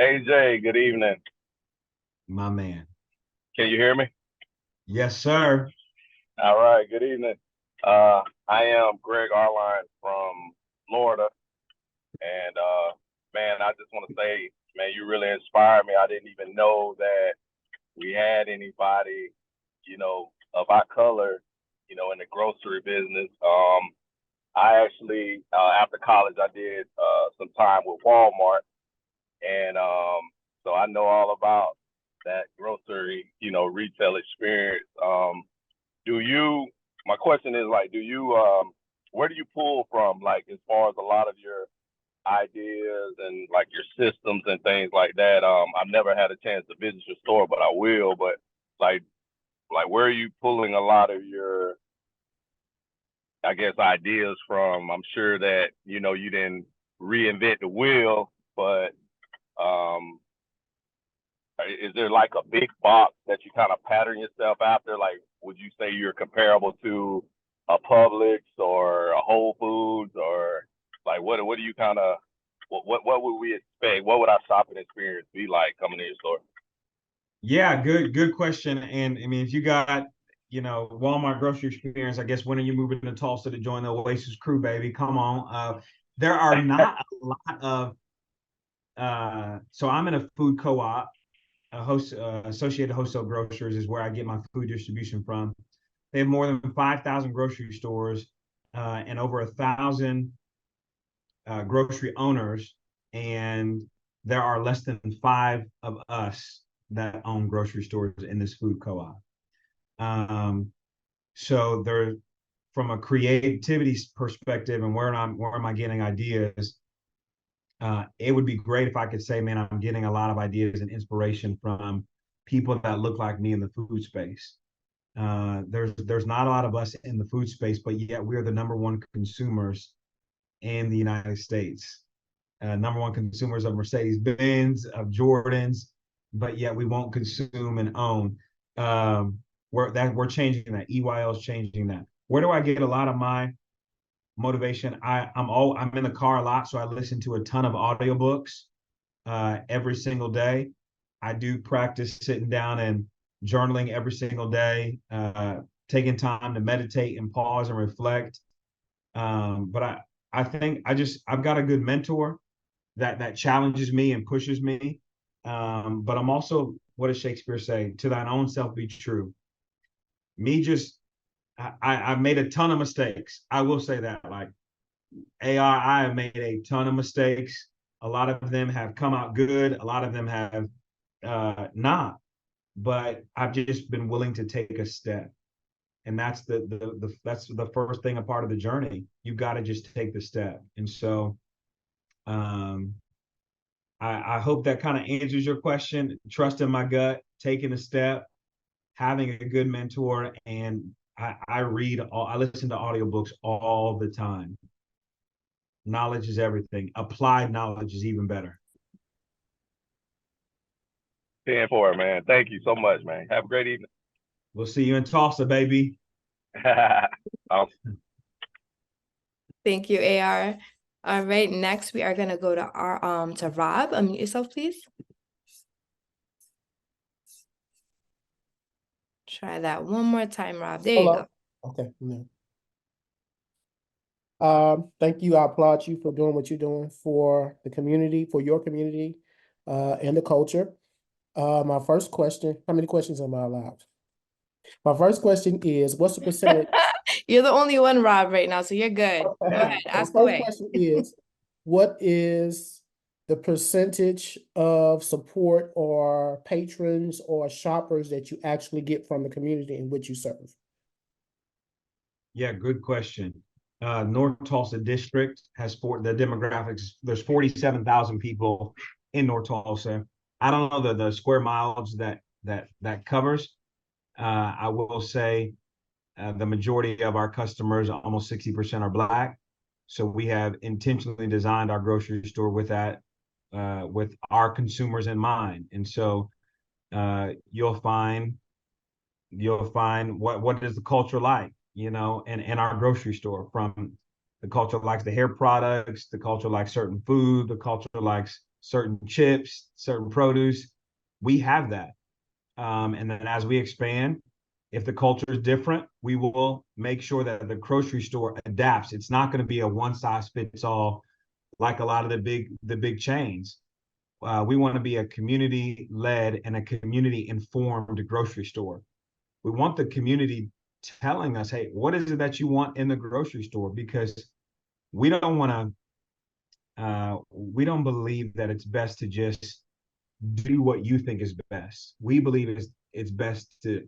AJ, good evening. My man. Can you hear me? Yes, sir. All right, good evening. I am Greg Arline from Florida, and man, I just want to say, man, you really inspired me. I didn't even know that we had anybody, of our color, in the grocery business. I actually, after college, I did some time with Walmart, and so I know all about that grocery, retail experience. Do you? My question is like, do you? Where do you pull from, like, as far as a lot of your ideas and like your systems and things like that? I've never had a chance to visit your store, but I will. But like, where are you pulling a lot of your, I guess, ideas from? I'm sure that you didn't reinvent the wheel, but um, is there like a big box that you kind of pattern yourself after? Like, would you say you're comparable to a Publix or a Whole Foods, or like what do you kind of what would we expect? What would our shopping experience be like coming to your store? Yeah, good question. And I mean, if you got, Walmart grocery experience, I guess when are you moving to Tulsa to join the Oasis crew, baby? Come on. There are not a lot of so I'm in a food co-op, Associated Wholesale Grocers is where I get my food distribution from. They have more than 5,000 grocery stores and over 1,000 grocery owners, and there are less than five of us that own grocery stores in this food co-op. Um, so there, from a creativity perspective, and where am I getting ideas? It would be great if I could say, man, I'm getting a lot of ideas and inspiration from people that look like me in the food space. There's not a lot of us in the food space, but yet we're the number one consumers in the United States. Number one consumers of Mercedes Benz, of Jordans, but yet we won't consume and own. We're changing that. EYL is changing that. Where do I get a lot of my motivation? I'm in the car a lot, so I listen to a ton of audiobooks every single day. I do practice sitting down and journaling every single day, taking time to meditate and pause and reflect. But I think I've got a good mentor that challenges me and pushes me. But I'm also, what does Shakespeare say? To thine own self be true. Me just I've made a ton of mistakes. I will say that, like AI, I have made a ton of mistakes. A lot of them have come out good. A lot of them have not. But I've just been willing to take a step, and that's that's the first thing, a part of the journey. You got to just take the step. And so um, I hope that kind of answers your question. Trust in my gut, taking a step, having a good mentor, and I listen to audiobooks all the time. Knowledge is everything. Applied knowledge is even better. 10 for it, man. Thank you so much, man. Have a great evening. We'll see you in Tulsa, baby. Awesome. Thank you, AR. All right, next we are gonna go to Rob. Unmute yourself, please. Try that one more time, Rob. There you Hello. go. Okay. Yeah. Thank you. I applaud you for doing what you're doing for the community, for your community, and the culture. My first question, how many questions am I allowed? My first question is, what's the percentage? You're the only one, Rob, right now, so you're good. Go ahead, ask My first away. question is, what is the percentage of support or patrons or shoppers that you actually get from the community in which you serve? Yeah, good question. North Tulsa District has the demographics. There's 47,000 people in North Tulsa. I don't know the square miles that covers. I will say the majority of our customers, almost 60%, are Black. So we have intentionally designed our grocery store with that, with our consumers in mind. And so you'll find what is the culture like, in our grocery store. From the culture likes the hair products, the culture likes certain food, the culture likes certain chips, certain produce. We have that. And then as we expand, if the culture is different, we will make sure that the grocery store adapts. It's not going to be a one size fits all like a lot of the big chains. We want to be a community led and a community informed grocery store. We want the community telling us, hey, what is it that you want in the grocery store? Because we don't want to, we don't believe that it's best to just do what you think is best. We believe it's best to